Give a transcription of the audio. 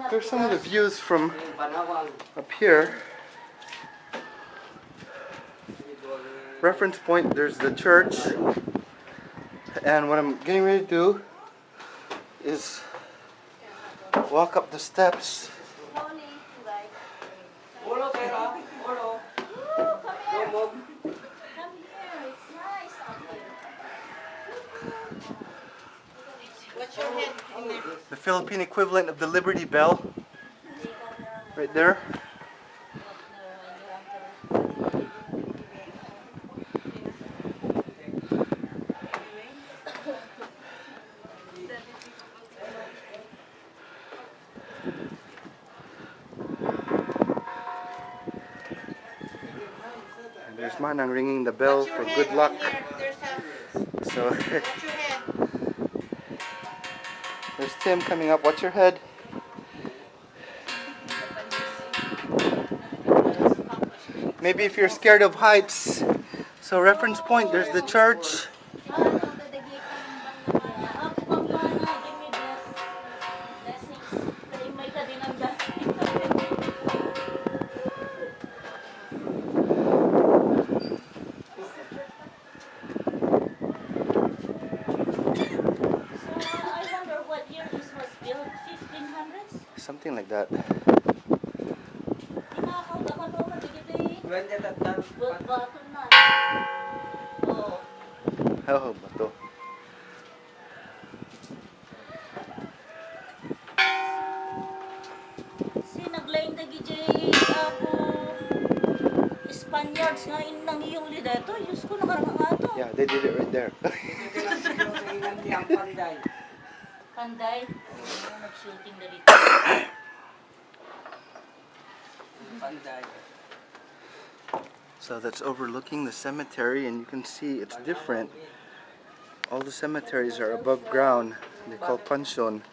There's some of the views from up here. Reference point, there's the church. And what I'm getting ready to do is walk up the steps. What's your head in there? The Philippine equivalent of the Liberty Bell. Right there. And there's Manang ringing the bell for good luck. So there's Tim coming up. Watch your head. Maybe if you're scared of heights. So reference point, there's the church. Something like that. Oh, bato. Naglain na gid ako Spaniards nga inang iyong lidato. Diyos ko nakarang ato. Yeah, they did it right there. Panday. Nag-shooting na dito. Panday. So that's overlooking the cemetery, and you can see it's different. All the cemeteries are above ground. They're called pension.